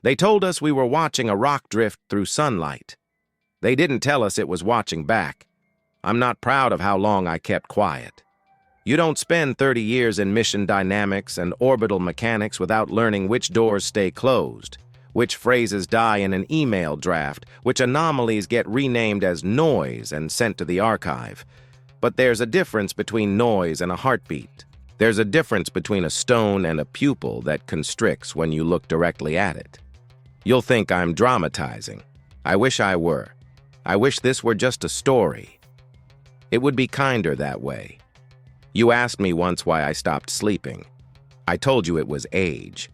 They told us we were watching a rock drift through sunlight. They didn't tell us it was watching back. I'm not proud of how long I kept quiet. You don't spend 30 years in mission dynamics and orbital mechanics without learning which doors stay closed, which phrases die in an email draft, which anomalies get renamed as noise and sent to the archive. But there's a difference between noise and a heartbeat. There's a difference between a stone and a pupil that constricts when you look directly at it. You'll think I'm dramatizing. I wish I were. I wish this were just a story. It would be kinder that way. You asked me once why I stopped sleeping. I told you it was age.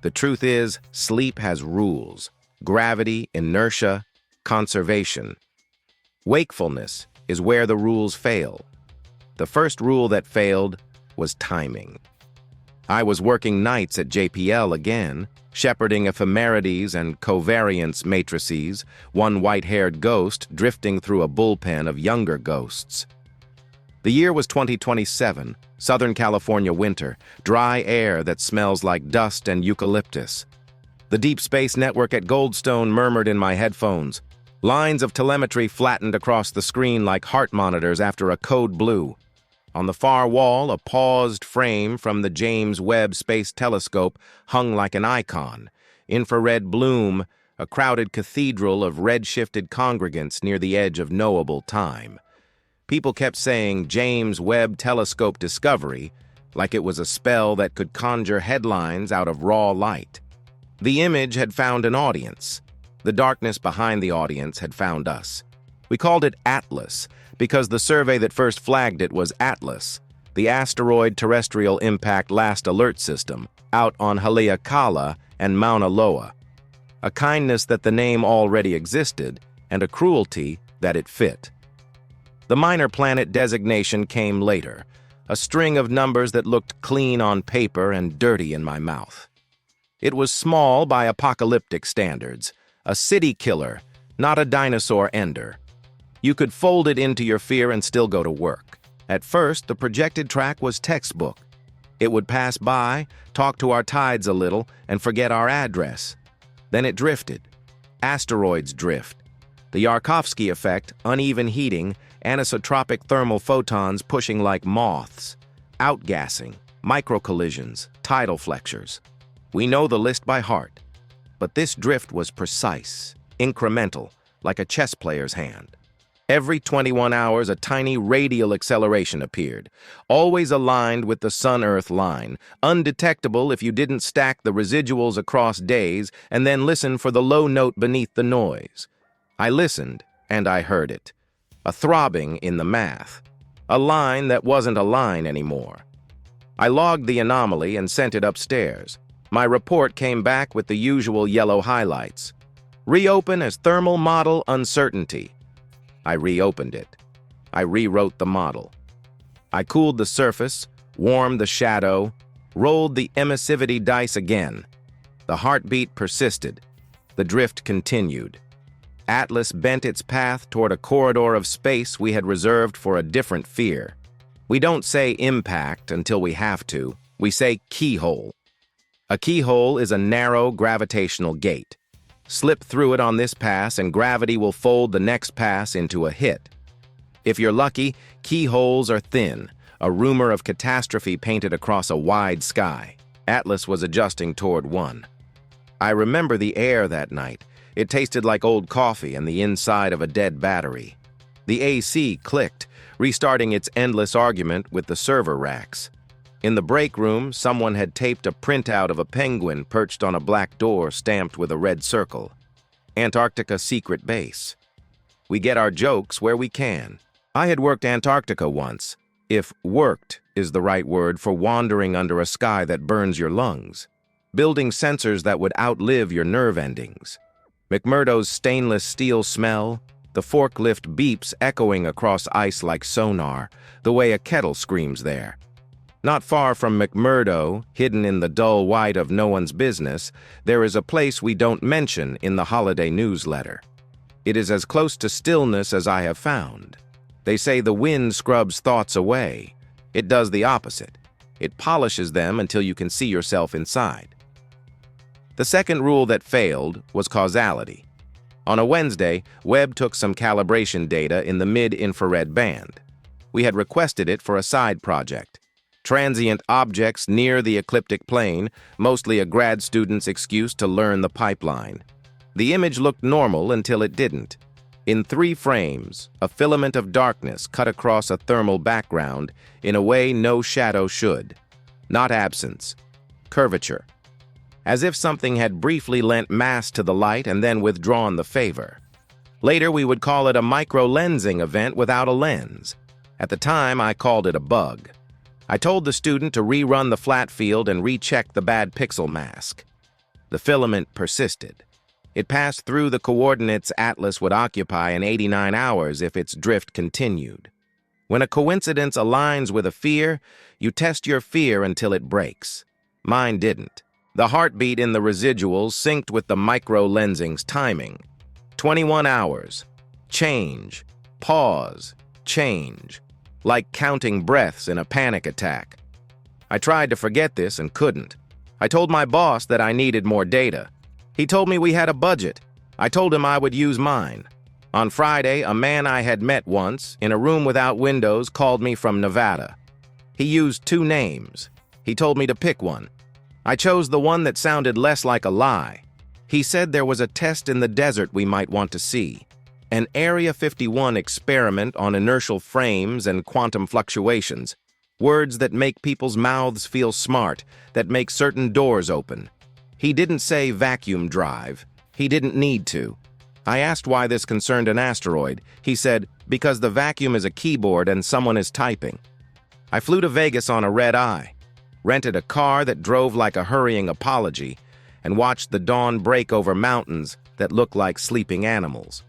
The truth is, sleep has rules: gravity, inertia, conservation. Wakefulness is where the rules fail. The first rule that failed was timing. I was working nights at JPL again, shepherding ephemerides and covariance matrices, one white-haired ghost drifting through a bullpen of younger ghosts. The year was 2027, Southern California winter, dry air that smells like dust and eucalyptus. The Deep Space Network at Goldstone murmured in my headphones. Lines of telemetry flattened across the screen like heart monitors after a code blue. On the far wall, a paused frame from the James Webb Space Telescope hung like an icon. Infrared bloom, a crowded cathedral of red-shifted congregants near the edge of knowable time. People kept saying James Webb Telescope discovery, like it was a spell that could conjure headlines out of raw light. The image had found an audience. The darkness behind the audience had found us. We called it Atlas, because the survey that first flagged it was Atlas, the Asteroid Terrestrial Impact Last Alert System, out on Haleakala and Mauna Loa. A kindness that the name already existed, and a cruelty that it fit. The minor planet designation came later, a string of numbers that looked clean on paper and dirty in my mouth. It was small by apocalyptic standards, a city killer, not a dinosaur ender. You could fold it into your fear and still go to work. At first, the projected track was textbook. It would pass by, talk to our tides a little, and forget our address. Then it drifted. Asteroids drift. The Yarkovsky effect, uneven heating, anisotropic thermal photons pushing like moths, outgassing, microcollisions, tidal flexures. We know the list by heart. But this drift was precise, incremental, like a chess player's hand. Every 21 hours, a tiny radial acceleration appeared, always aligned with the Sun-Earth line, undetectable if you didn't stack the residuals across days and then listen for the low note beneath the noise. I listened, and I heard it. A throbbing in the math. A line that wasn't a line anymore. I logged the anomaly and sent it upstairs. My report came back with the usual yellow highlights. Reopen as thermal model uncertainty. I reopened it. I rewrote the model. I cooled the surface, warmed the shadow, rolled the emissivity dice again. The heartbeat persisted. The drift continued. Atlas bent its path toward a corridor of space we had reserved for a different fear. We don't say impact until we have to. We say keyhole. A keyhole is a narrow gravitational gate. Slip through it on this pass and gravity will fold the next pass into a hit. If you're lucky, keyholes are thin, a rumor of catastrophe painted across a wide sky. Atlas was adjusting toward one. I remember the air that night. It tasted like old coffee and the inside of a dead battery. The AC clicked, restarting its endless argument with the server racks. In the break room, someone had taped a printout of a penguin perched on a black door stamped with a red circle. Antarctica Secret Base. We get our jokes where we can. I had worked Antarctica once, if worked is the right word for wandering under a sky that burns your lungs, building sensors that would outlive your nerve endings. McMurdo's stainless steel smell, the forklift beeps echoing across ice like sonar, the way a kettle screams there. Not far from McMurdo, hidden in the dull white of no one's business, there is a place we don't mention in the holiday newsletter. It is as close to stillness as I have found. They say the wind scrubs thoughts away. It does the opposite. It polishes them until you can see yourself inside. The second rule that failed was causality. On a Wednesday, Webb took some calibration data in the mid-infrared band. We had requested it for a side project. Transient objects near the ecliptic plane, mostly a grad student's excuse to learn the pipeline. The image looked normal until it didn't. In 3 frames, a filament of darkness cut across a thermal background in a way no shadow should. Not absence, curvature. As if something had briefly lent mass to the light and then withdrawn the favor. Later, we would call it a micro-lensing event without a lens. At the time, I called it a bug. I told the student to rerun the flat field and recheck the bad pixel mask. The filament persisted. It passed through the coordinates Atlas would occupy in 89 hours if its drift continued. When a coincidence aligns with a fear, you test your fear until it breaks. Mine didn't. The heartbeat in the residuals synced with the micro-lensing's timing. 21 hours. Change. Pause. Change. Like counting breaths in a panic attack. I tried to forget this and couldn't. I told my boss that I needed more data. He told me we had a budget. I told him I would use mine. On Friday, a man I had met once, in a room without windows, called me from Nevada. He used 2 names. He told me to pick one. I chose the one that sounded less like a lie. He said there was a test in the desert we might want to see. An Area 51 experiment on inertial frames and quantum fluctuations. Words that make people's mouths feel smart, that make certain doors open. He didn't say vacuum drive. He didn't need to. I asked why this concerned an asteroid. He said, because the vacuum is a keyboard and someone is typing. I flew to Vegas on a red eye, rented a car that drove like a hurrying apology, and watched the dawn break over mountains that looked like sleeping animals.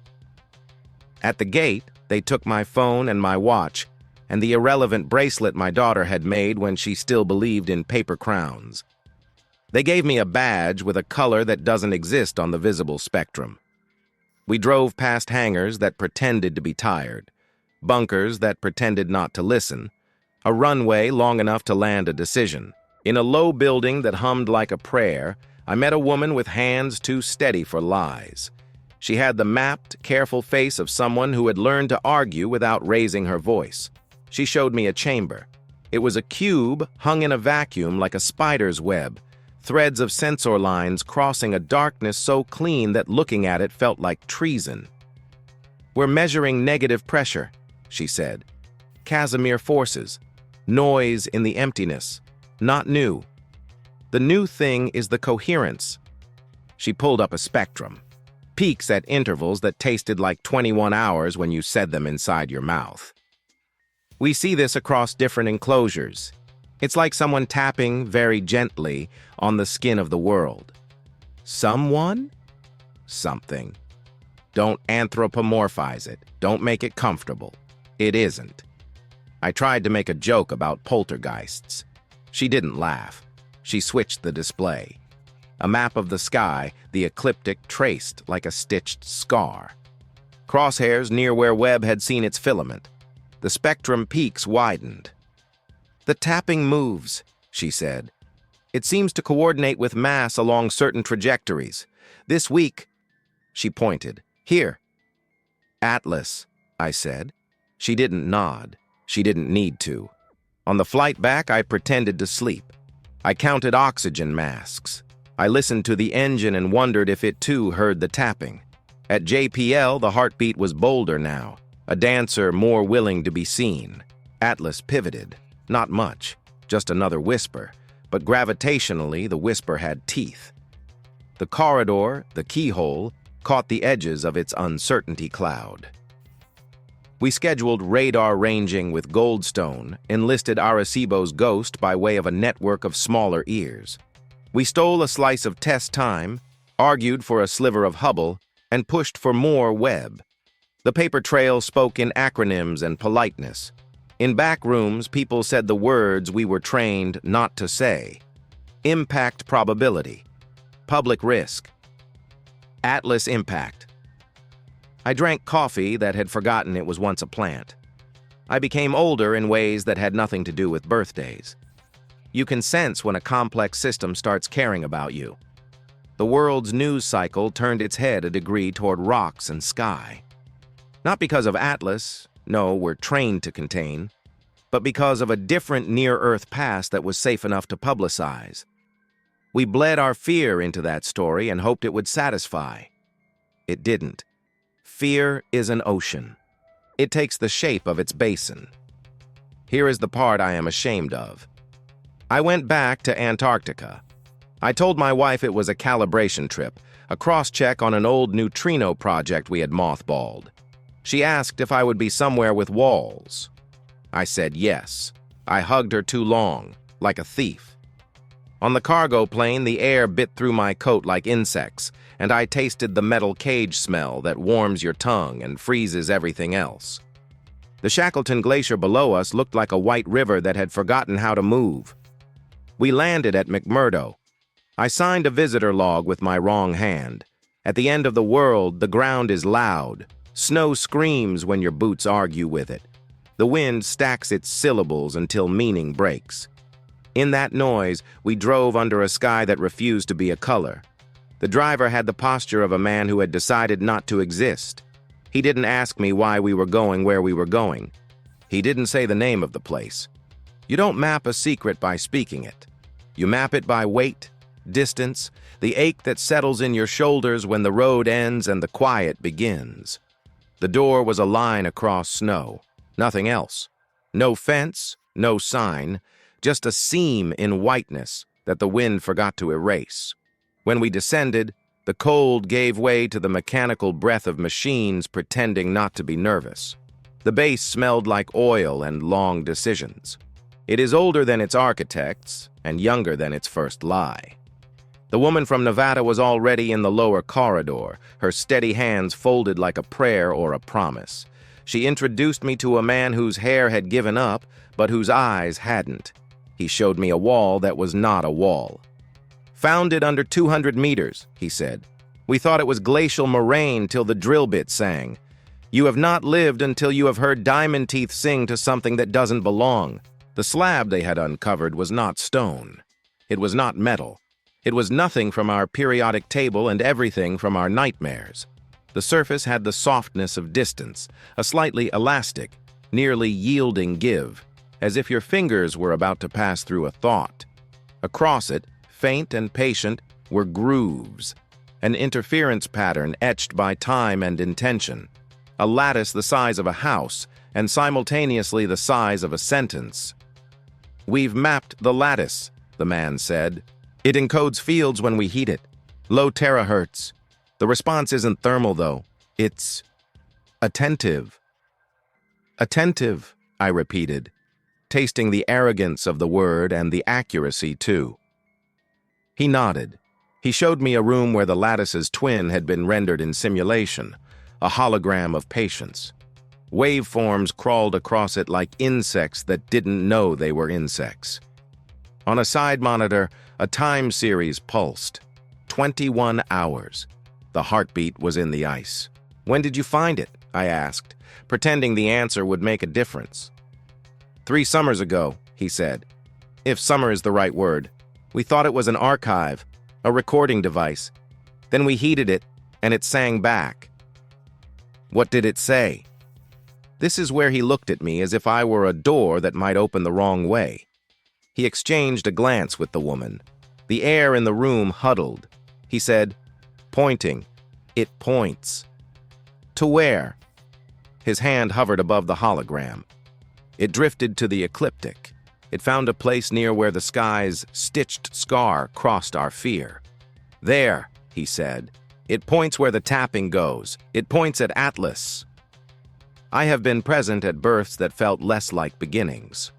At the gate, they took my phone and my watch, and the irrelevant bracelet my daughter had made when she still believed in paper crowns. They gave me a badge with a color that doesn't exist on the visible spectrum. We drove past hangars that pretended to be tired, bunkers that pretended not to listen, a runway long enough to land a decision. In a low building that hummed like a prayer, I met a woman with hands too steady for lies. She had the mapped, careful face of someone who had learned to argue without raising her voice. She showed me a chamber. It was a cube hung in a vacuum like a spider's web, threads of sensor lines crossing a darkness so clean that looking at it felt like treason. "We're measuring negative pressure," she said. "Casimir forces. Noise in the emptiness. Not new. The new thing is the coherence." She pulled up a spectrum. Peaks at intervals that tasted like 21 hours when you said them inside your mouth. We see this across different enclosures. It's like someone tapping very gently on the skin of the world. Someone? Something. Don't anthropomorphize it. Don't make it comfortable. It isn't. I tried to make a joke about poltergeists. She didn't laugh. She switched the display. A map of the sky, the ecliptic traced like a stitched scar. Crosshairs near where Webb had seen its filament. The spectrum peaks widened. "The tapping moves," she said. "It seems to coordinate with mass along certain trajectories. This week," she pointed, "here." "Atlas," I said. She didn't nod. She didn't need to. On the flight back, I pretended to sleep. I counted oxygen masks. I listened to the engine and wondered if it too heard the tapping. At JPL, the heartbeat was bolder now, a dancer more willing to be seen. Atlas pivoted. Not much, just another whisper, but gravitationally the whisper had teeth. The corridor, the keyhole, caught the edges of its uncertainty cloud. We scheduled radar ranging with Goldstone, enlisted Arecibo's ghost by way of a network of smaller ears. We stole a slice of test time, argued for a sliver of Hubble, and pushed for more Webb. The paper trail spoke in acronyms and politeness. In back rooms, people said the words we were trained not to say. Impact probability. Public risk. Atlas impact. I drank coffee that had forgotten it was once a plant. I became older in ways that had nothing to do with birthdays. You can sense when a complex system starts caring about you. The world's news cycle turned its head a degree toward rocks and sky. Not because of Atlas, no, we're trained to contain, but because of a different near-Earth past that was safe enough to publicize. We bled our fear into that story and hoped it would satisfy. It didn't. Fear is an ocean. It takes the shape of its basin. Here is the part I am ashamed of. I went back to Antarctica. I told my wife it was a calibration trip, a cross-check on an old neutrino project we had mothballed. She asked if I would be somewhere with walls. I said yes. I hugged her too long, like a thief. On the cargo plane, the air bit through my coat like insects, and I tasted the metal cage smell that warms your tongue and freezes everything else. The Shackleton Glacier below us looked like a white river that had forgotten how to move. We landed at McMurdo. I signed a visitor log with my wrong hand. At the end of the world, the ground is loud. Snow screams when your boots argue with it. The wind stacks its syllables until meaning breaks. In that noise, we drove under a sky that refused to be a color. The driver had the posture of a man who had decided not to exist. He didn't ask me why we were going where we were going. He didn't say the name of the place. You don't map a secret by speaking it. You map it by weight, distance, the ache that settles in your shoulders when the road ends and the quiet begins. The door was a line across snow, nothing else. No fence, no sign, just a seam in whiteness that the wind forgot to erase. When we descended, the cold gave way to the mechanical breath of machines pretending not to be nervous. The base smelled like oil and long decisions. It is older than its architects and younger than its first lie. The woman from Nevada was already in the lower corridor, her steady hands folded like a prayer or a promise. She introduced me to a man whose hair had given up, but whose eyes hadn't. He showed me a wall that was not a wall. "Found it under 200 meters, he said. "We thought it was glacial moraine till the drill bit sang. You have not lived until you have heard Diamond Teeth sing to something that doesn't belong." The slab they had uncovered was not stone. It was not metal. It was nothing from our periodic table and everything from our nightmares. The surface had the softness of distance, a slightly elastic, nearly yielding give, as if your fingers were about to pass through a thought. Across it, faint and patient, were grooves, an interference pattern etched by time and intention, a lattice the size of a house and simultaneously the size of a sentence. "We've mapped the lattice," the man said. "It encodes fields when we heat it. Low terahertz. The response isn't thermal, though. It's attentive." "Attentive," I repeated, tasting the arrogance of the word and the accuracy, too. He nodded. He showed me a room where the lattice's twin had been rendered in simulation, a hologram of patience. Waveforms crawled across it like insects that didn't know they were insects. On a side monitor, a time series pulsed. 21 hours. The heartbeat was in the ice. "When did you find it?" I asked, pretending the answer would make a difference. 3 summers ago, he said. If summer is the right word. We thought it was an archive, a recording device. Then we heated it, and it sang back. What did it say? This is where he looked at me as if I were a door that might open the wrong way. He exchanged a glance with the woman. The air in the room huddled. He said, pointing, "It points." To where? His hand hovered above the hologram. It drifted to the ecliptic. It found a place near where the sky's stitched scar crossed our fear. "There," he said. "It points where the tapping goes. It points at Atlas." I have been present at births that felt less like beginnings.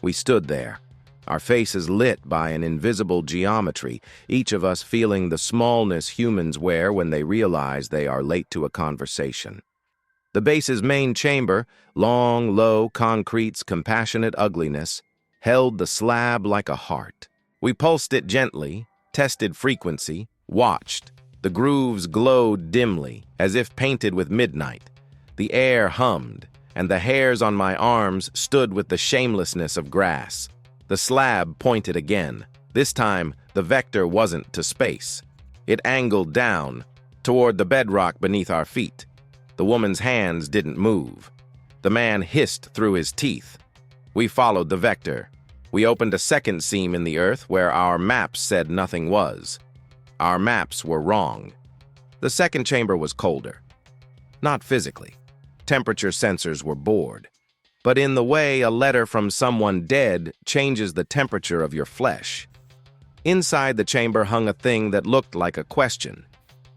We stood there, our faces lit by an invisible geometry, each of us feeling the smallness humans wear when they realize they are late to a conversation. The base's main chamber, long, low, concrete's compassionate ugliness, held the slab like a heart. We pulsed it gently, tested frequency, watched. The grooves glowed dimly, as if painted with midnight. The air hummed, and the hairs on my arms stood with the shamelessness of grass. The slab pointed again. This time, the vector wasn't to space. It angled down, toward the bedrock beneath our feet. The woman's hands didn't move. The man hissed through his teeth. We followed the vector. We opened a second seam in the earth where our maps said nothing was. Our maps were wrong. The second chamber was colder. Not physically. Temperature sensors were bored. But in the way a letter from someone dead changes the temperature of your flesh. Inside the chamber hung a thing that looked like a question.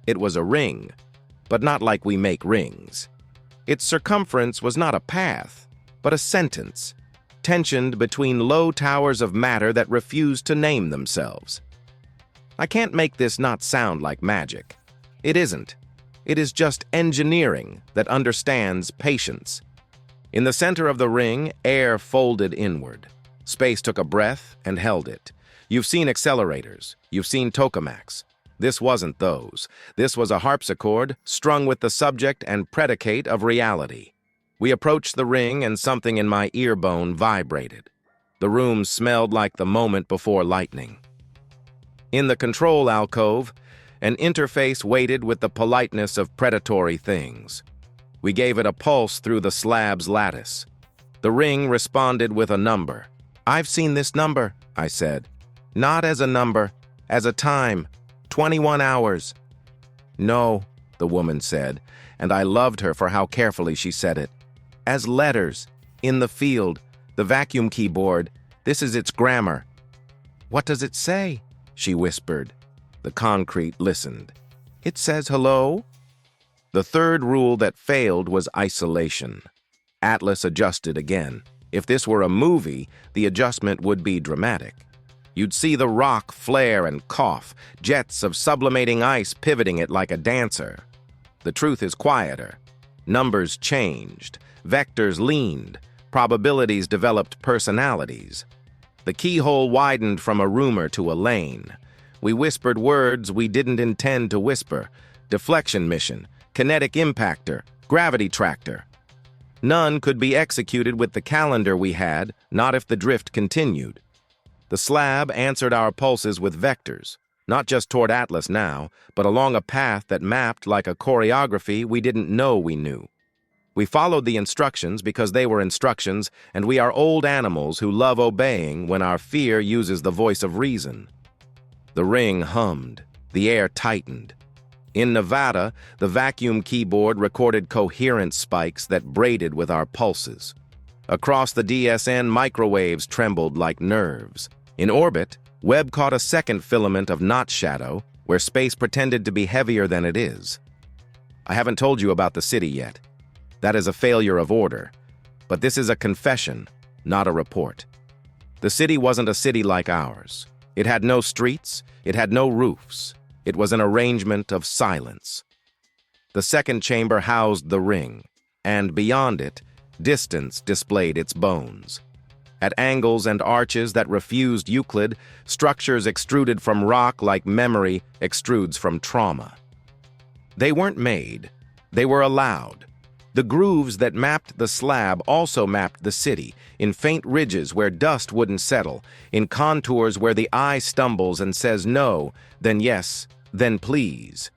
It was a ring, but not like we make rings. Its circumference was not a path, but a sentence, tensioned between low towers of matter that refused to name themselves. I can't make this not sound like magic. It isn't. It is just engineering that understands patience. In the center of the ring, air folded inward. Space took a breath and held it. You've seen accelerators. You've seen tokamaks. This wasn't those. This was a harpsichord strung with the subject and predicate of reality. We approached the ring and something in my ear bone vibrated. The room smelled like the moment before lightning. In the control alcove, an interface waited with the politeness of predatory things. We gave it a pulse through the slab's lattice. The ring responded with a number. "I've seen this number," I said. "Not as a number, as a time. 21 hours. "No," the woman said, and I loved her for how carefully she said it. "As letters, in the field, the vacuum keyboard, this is its grammar." "What does it say?" she whispered. The concrete listened. "It says hello." The third rule that failed was isolation. Atlas adjusted again. If this were a movie, the adjustment would be dramatic. You'd see the rock flare and cough, jets of sublimating ice pivoting it like a dancer. The truth is quieter. Numbers changed. Vectors leaned. Probabilities developed personalities. The keyhole widened from a rumor to a lane. We whispered words we didn't intend to whisper. Deflection mission, kinetic impactor, gravity tractor. None could be executed with the calendar we had, not if the drift continued. The slab answered our pulses with vectors, not just toward Atlas now, but along a path that mapped like a choreography we didn't know we knew. We followed the instructions because they were instructions, and we are old animals who love obeying when our fear uses the voice of reason. The ring hummed. The air tightened. In Nevada, the vacuum keyboard recorded coherent spikes that braided with our pulses. Across the DSN, microwaves trembled like nerves. In orbit, Webb caught a second filament of knot shadow, where space pretended to be heavier than it is. I haven't told you about the city yet. That is a failure of order. But this is a confession, not a report. The city wasn't a city like ours. It had no streets, it had no roofs. It was an arrangement of silence. The second chamber housed the ring, and beyond it, distance displayed its bones. At angles and arches that refused Euclid, structures extruded from rock like memory extrudes from trauma. They weren't made, they were allowed. The grooves that mapped the slab also mapped the city, in faint ridges where dust wouldn't settle, in contours where the eye stumbles and says no, then yes, then please.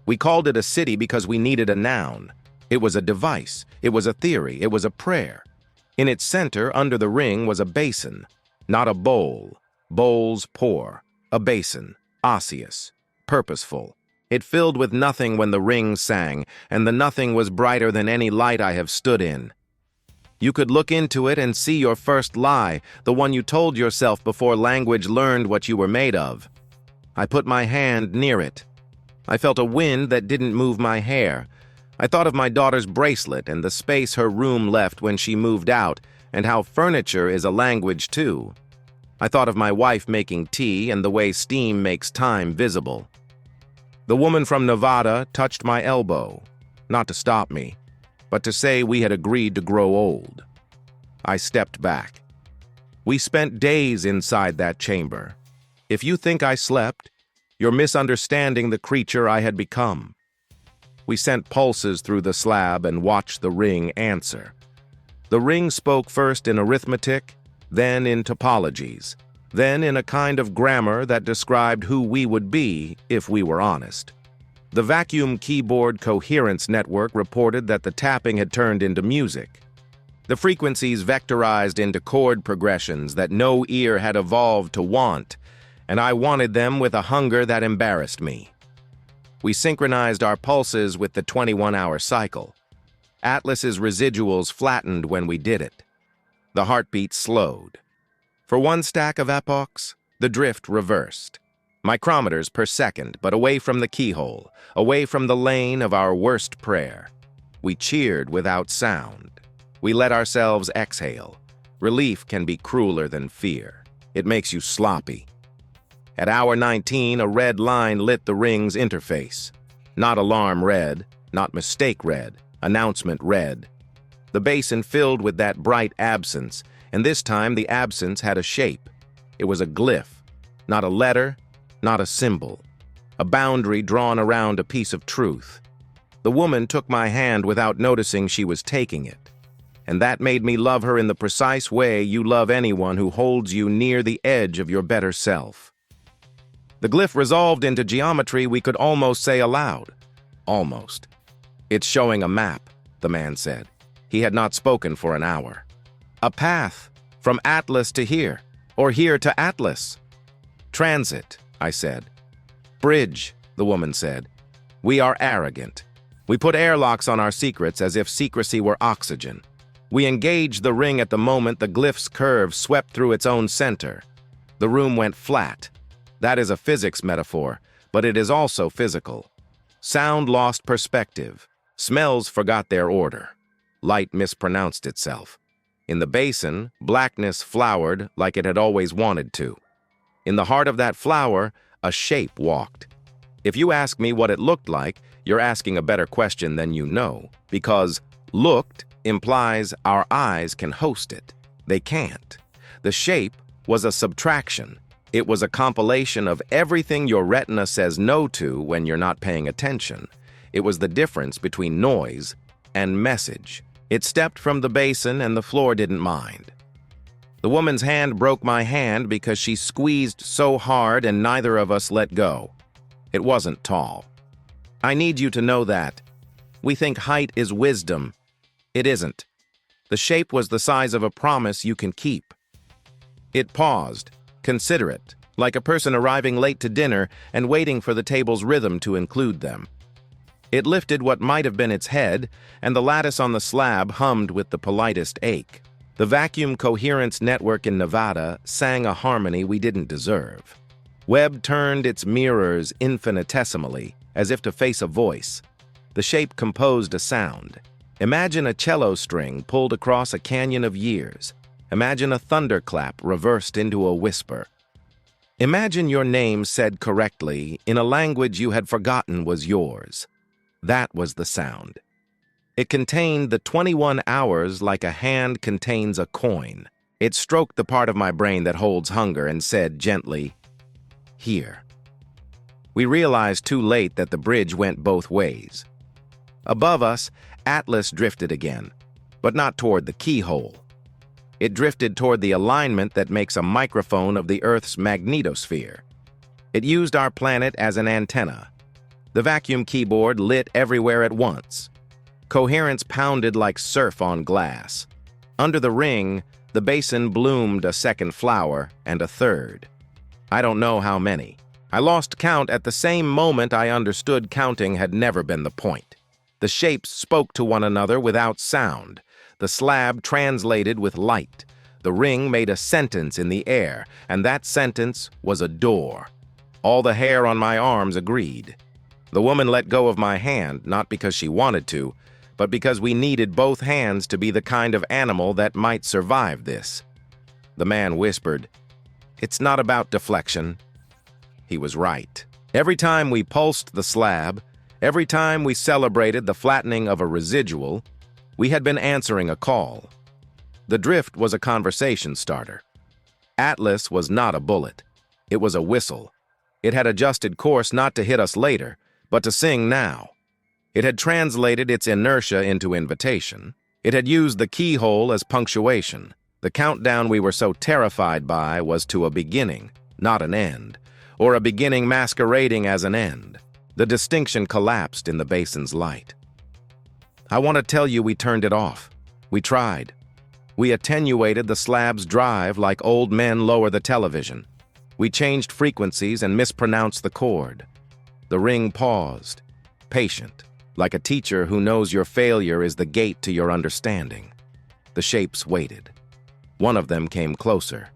We called it a city because we needed a noun. It was a device, it was a theory, it was a prayer. In its center, under the ring, was a basin, not a bowl. Bowls pour. A basin, osseous, purposeful. It filled with nothing when the ring sang, and the nothing was brighter than any light I have stood in. You could look into it and see your first lie, the one you told yourself before language learned what you were made of. I put my hand near it. I felt a wind that didn't move my hair. I thought of my daughter's bracelet and the space her room left when she moved out, and how furniture is a language too. I thought of my wife making tea and the way steam makes time visible. The woman from Nevada touched my elbow, not to stop me, but to say we had agreed to grow old. I stepped back. We spent days inside that chamber. If you think I slept, you're misunderstanding the creature I had become. We sent pulses through the slab and watched the ring answer. The ring spoke first in arithmetic, then in topologies. Then, in a kind of grammar that described who we would be if we were honest. The vacuum keyboard coherence network reported that the tapping had turned into music. The frequencies vectorized into chord progressions that no ear had evolved to want, and I wanted them with a hunger that embarrassed me. We synchronized our pulses with the 21-hour cycle. Atlas's residuals flattened when we did it. The heartbeat slowed. For one stack of epochs, the drift reversed. Micrometers per second, but away from the keyhole, away from the lane of our worst prayer. We cheered without sound. We let ourselves exhale. Relief can be crueler than fear. It makes you sloppy. At hour 19, a red line lit the ring's interface. Not alarm red, not mistake red, announcement red. The basin filled with that bright absence, and this time the absence had a shape. It was a glyph, not a letter, not a symbol. A boundary drawn around a piece of truth. The woman took my hand without noticing she was taking it. And that made me love her in the precise way you love anyone who holds you near the edge of your better self. The glyph resolved into geometry we could almost say aloud. Almost. It's showing a map, the man said. He had not spoken for an hour. A path, from Atlas to here, or here to Atlas. Transit, I said. Bridge, the woman said. We are arrogant. We put airlocks on our secrets as if secrecy were oxygen. We engaged the ring at the moment the glyph's curve swept through its own center. The room went flat. That is a physics metaphor, but it is also physical. Sound lost perspective. Smells forgot their order. Light mispronounced itself. In the basin, blackness flowered like it had always wanted to. In the heart of that flower, a shape walked. If you ask me what it looked like, you're asking a better question than you know, because looked implies our eyes can host it. They can't. The shape was a subtraction. It was a compilation of everything your retina says no to when you're not paying attention. It was the difference between noise and message. It stepped from the basin and the floor didn't mind. The woman's hand broke my hand because she squeezed so hard and neither of us let go. It wasn't tall. I need you to know that. We think height is wisdom. It isn't. The shape was the size of a promise you can keep. It paused, considerate, like a person arriving late to dinner and waiting for the table's rhythm to include them. It lifted what might have been its head, and the lattice on the slab hummed with the politest ache. The vacuum coherence network in Nevada sang a harmony we didn't deserve. Webb turned its mirrors infinitesimally, as if to face a voice. The shape composed a sound. Imagine a cello string pulled across a canyon of years. Imagine a thunderclap reversed into a whisper. Imagine your name said correctly in a language you had forgotten was yours. That was the sound. It contained the 21 hours like a hand contains a coin. It stroked the part of my brain that holds hunger and said gently, "Here." We realized too late that the bridge went both ways. Above us, Atlas drifted again, but not toward the keyhole. It drifted toward the alignment that makes a microphone of the Earth's magnetosphere. It used our planet as an antenna. The vacuum keyboard lit everywhere at once. Coherence pounded like surf on glass. Under the ring, the basin bloomed a second flower and a third. I don't know how many. I lost count at the same moment I understood counting had never been the point. The shapes spoke to one another without sound. The slab translated with light. The ring made a sentence in the air, and that sentence was a door. All the hair on my arms agreed. The woman let go of my hand, not because she wanted to, but because we needed both hands to be the kind of animal that might survive this. The man whispered, "It's not about deflection." He was right. Every time we pulsed the slab, every time we celebrated the flattening of a residual, we had been answering a call. The drift was a conversation starter. Atlas was not a bullet. It was a whistle. It had adjusted course not to hit us later, but to sing now. It had translated its inertia into invitation. It had used the keyhole as punctuation. The countdown we were so terrified by was to a beginning, not an end, or a beginning masquerading as an end. The distinction collapsed in the basin's light. I want to tell you we turned it off. We tried. We attenuated the slab's drive like old men lower the television. We changed frequencies and mispronounced the chord. The ring paused, patient, like a teacher who knows your failure is the gate to your understanding. The shapes waited. One of them came closer.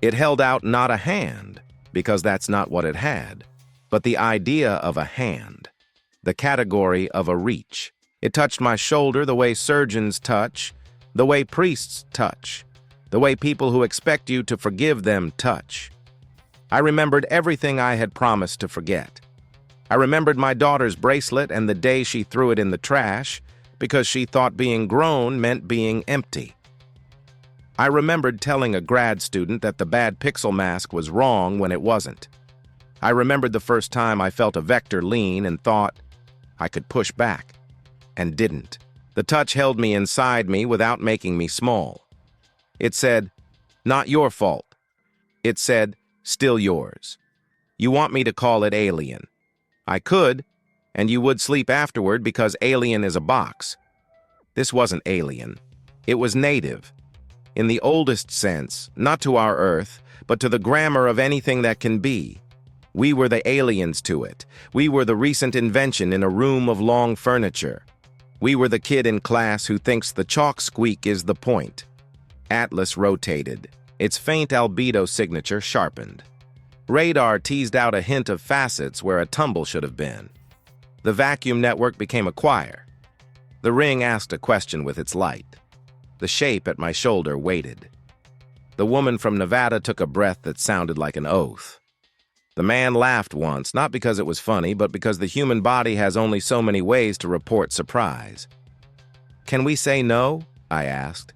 It held out not a hand, because that's not what it had, but the idea of a hand, the category of a reach. It touched my shoulder the way surgeons touch, the way priests touch, the way people who expect you to forgive them touch. I remembered everything I had promised to forget. I remembered my daughter's bracelet and the day she threw it in the trash because she thought being grown meant being empty. I remembered telling a grad student that the bad pixel mask was wrong when it wasn't. I remembered the first time I felt a vector lean and thought I could push back, and didn't. The touch held me inside me without making me small. It said, "Not your fault." It said, "Still yours." You want me to call it alien. I could, and you would sleep afterward because alien is a box. This wasn't alien. It was native. In the oldest sense, not to our Earth, but to the grammar of anything that can be. We were the aliens to it. We were the recent invention in a room of long furniture. We were the kid in class who thinks the chalk squeak is the point. Atlas rotated. Its faint albedo signature sharpened. Radar teased out a hint of facets where a tumble should have been. The vacuum network became a choir. The ring asked a question with its light. The shape at my shoulder waited. The woman from Nevada took a breath that sounded like an oath. The man laughed once, not because it was funny, but because the human body has only so many ways to report surprise. "Can we say no?" I asked,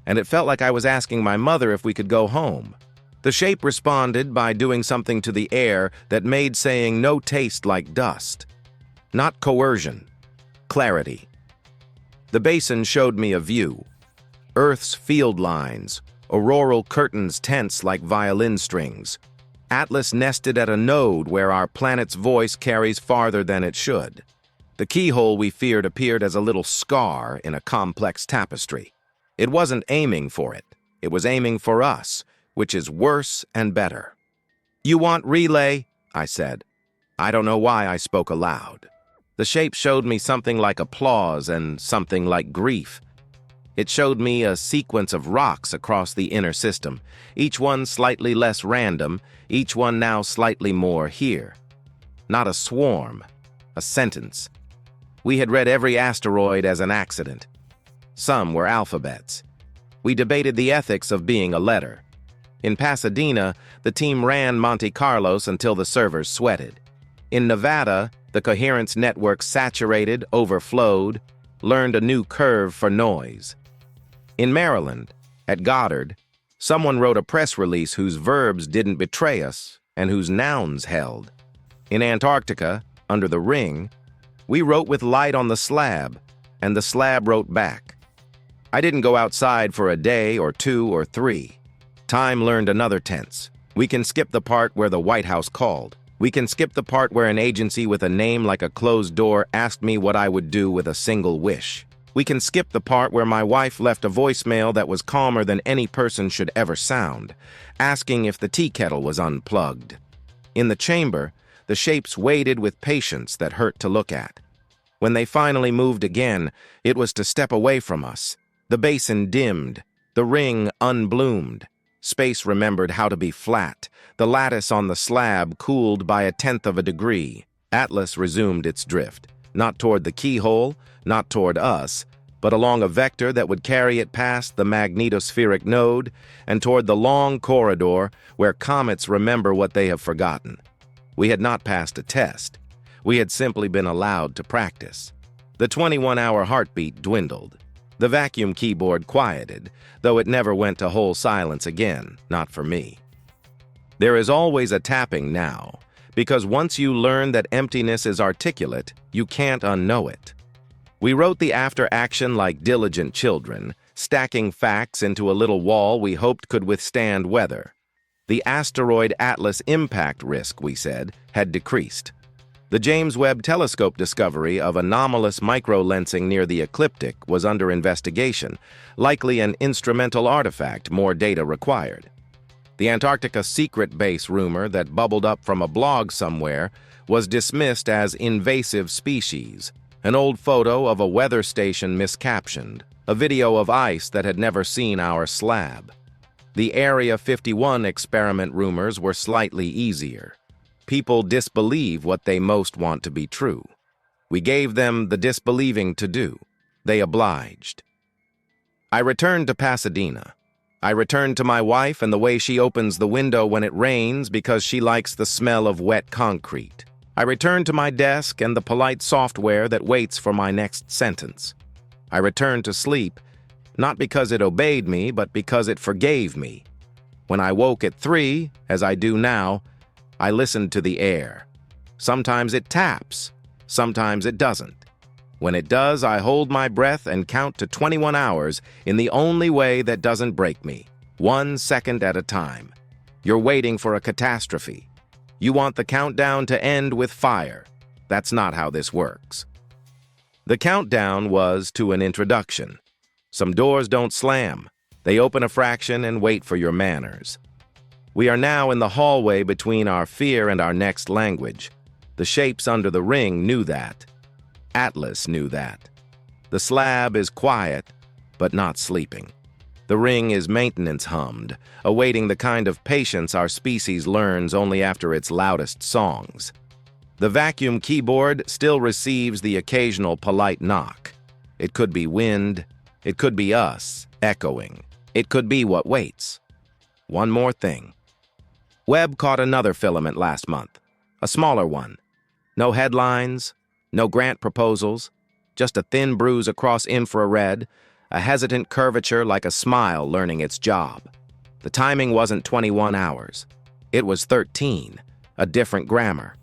and it felt like I was asking my mother if we could go home. The shape responded by doing something to the air that made saying no taste like dust. Not coercion, clarity. The basin showed me a view. Earth's field lines, auroral curtains tense like violin strings. Atlas nested at a node where our planet's voice carries farther than it should. The keyhole we feared appeared as a little scar in a complex tapestry. It wasn't aiming for it. It was aiming for us, which is worse and better. "You want relay?" I said. I don't know why I spoke aloud. The shape showed me something like applause and something like grief. It showed me a sequence of rocks across the inner system, each one slightly less random, each one now slightly more here. Not a swarm, a sentence. We had read every asteroid as an accident. Some were alphabets. We debated the ethics of being a letter. In Pasadena, the team ran Monte Carlos until the servers sweated. In Nevada, the coherence network saturated, overflowed, learned a new curve for noise. In Maryland, at Goddard, someone wrote a press release whose verbs didn't betray us and whose nouns held. In Antarctica, under the ring, we wrote with light on the slab, and the slab wrote back. I didn't go outside for a day or two or three. Time learned another tense. We can skip the part where the White House called. We can skip the part where an agency with a name like a closed door asked me what I would do with a single wish. We can skip the part where my wife left a voicemail that was calmer than any person should ever sound, asking if the tea kettle was unplugged. In the chamber, the shapes waited with patience that hurt to look at. When they finally moved again, it was to step away from us. The basin dimmed, the ring unbloomed. Space remembered how to be flat, the lattice on the slab cooled by 1/10 of a degree. Atlas resumed its drift, not toward the keyhole, not toward us, but along a vector that would carry it past the magnetospheric node and toward the long corridor where comets remember what they have forgotten. We had not passed a test. We had simply been allowed to practice. The 21-hour heartbeat dwindled. The vacuum keyboard quieted, though it never went to whole silence again, not for me. There is always a tapping now, because once you learn that emptiness is articulate, you can't unknow it. We wrote the after action like diligent children, stacking facts into a little wall we hoped could withstand weather. The asteroid Atlas impact risk, we said, had decreased. The James Webb Telescope discovery of anomalous microlensing near the ecliptic was under investigation, likely an instrumental artifact, more data required. The Antarctica secret base rumor that bubbled up from a blog somewhere was dismissed as invasive species, an old photo of a weather station miscaptioned, a video of ice that had never seen our slab. The Area 51 experiment rumors were slightly easier. People disbelieve what they most want to be true. We gave them the disbelieving to do. They obliged. I returned to Pasadena. I returned to my wife and the way she opens the window when it rains because she likes the smell of wet concrete. I returned to my desk and the polite software that waits for my next sentence. I returned to sleep, not because it obeyed me, but because it forgave me. When I woke at 3, as I do now, I listened to the air. Sometimes it taps, sometimes it doesn't. When it does, I hold my breath and count to 21 hours in the only way that doesn't break me, 1 second at a time. You're waiting for a catastrophe. You want the countdown to end with fire. That's not how this works. The countdown was to an introduction. Some doors don't slam. They open a fraction and wait for your manners. We are now in the hallway between our fear and our next language. The shapes under the ring knew that. Atlas knew that. The slab is quiet, but not sleeping. The ring is maintenance hummed, awaiting the kind of patience our species learns only after its loudest songs. The vacuum keyboard still receives the occasional polite knock. It could be wind, it could be us, echoing. It could be what waits. One more thing. Webb caught another filament last month, a smaller one. No headlines, no grant proposals, just a thin bruise across infrared, a hesitant curvature like a smile learning its job. The timing wasn't 21 hours. It was 13, a different grammar.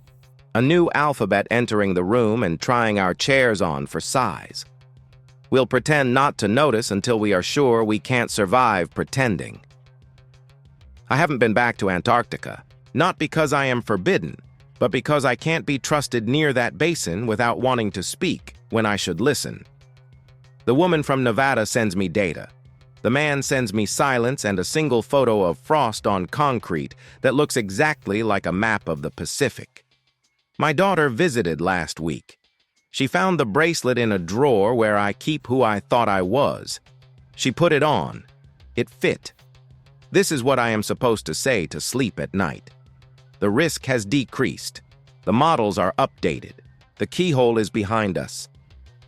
A new alphabet entering the room and trying our chairs on for size. We'll pretend not to notice until we are sure we can't survive pretending. I haven't been back to Antarctica, not because I am forbidden, but because I can't be trusted near that basin without wanting to speak when I should listen. The woman from Nevada sends me data. The man sends me silence and a single photo of frost on concrete that looks exactly like a map of the Pacific. My daughter visited last week. She found the bracelet in a drawer where I keep who I thought I was. She put it on. It fit. This is what I am supposed to say to sleep at night. The risk has decreased. The models are updated. The keyhole is behind us.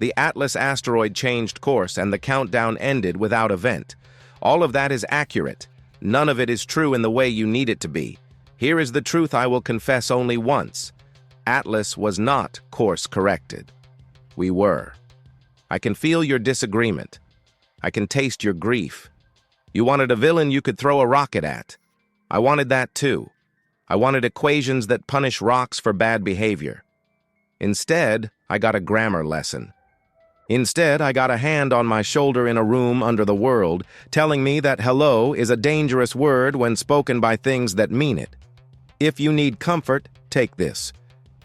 The Atlas asteroid changed course and the countdown ended without event. All of that is accurate. None of it is true in the way you need it to be. Here is the truth I will confess only once. Atlas was not course corrected. We were. I can feel your disagreement. I can taste your grief. You wanted a villain you could throw a rocket at. I wanted that too. I wanted equations that punish rocks for bad behavior. Instead, I got a grammar lesson. Instead, I got a hand on my shoulder in a room under the world, telling me that hello is a dangerous word when spoken by things that mean it. If you need comfort, take this.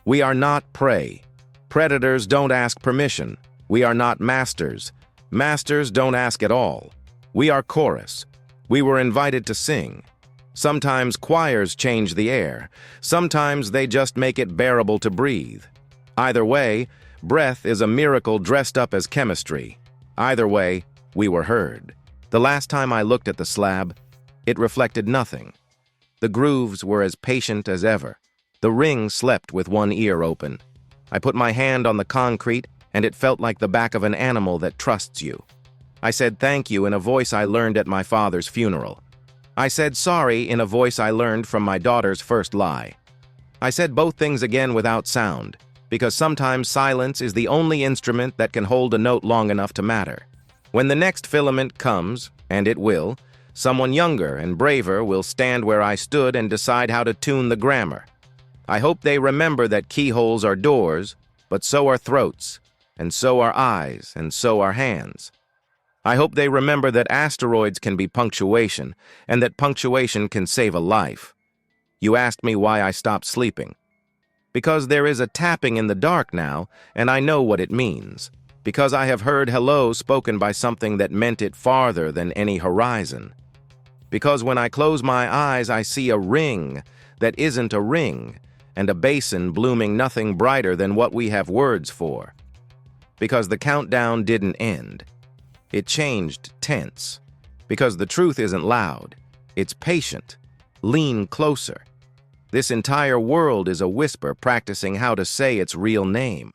We are not prey. Predators don't ask permission. We are not masters. Masters don't ask at all. We are chorus. We were invited to sing. Sometimes choirs change the air. Sometimes they just make it bearable to breathe. Either way, breath is a miracle dressed up as chemistry. Either way, we were heard. The last time I looked at the slab, it reflected nothing. The grooves were as patient as ever. The ring slept with one ear open. I put my hand on the concrete, and it felt like the back of an animal that trusts you. I said thank you in a voice I learned at my father's funeral. I said sorry in a voice I learned from my daughter's first lie. I said both things again without sound, because sometimes silence is the only instrument that can hold a note long enough to matter. When the next filament comes, and it will, someone younger and braver will stand where I stood and decide how to tune the grammar. I hope they remember that keyholes are doors, but so are throats, and so are eyes, and so are hands. I hope they remember that asteroids can be punctuation, and that punctuation can save a life. You asked me why I stopped sleeping. Because there is a tapping in the dark now, and I know what it means. Because I have heard hello spoken by something that meant it farther than any horizon. Because when I close my eyes, I see a ring that isn't a ring, and a basin blooming nothing brighter than what we have words for. Because the countdown didn't end. It changed tense. Because the truth isn't loud. It's patient. Lean closer. This entire world is a whisper practicing how to say its real name.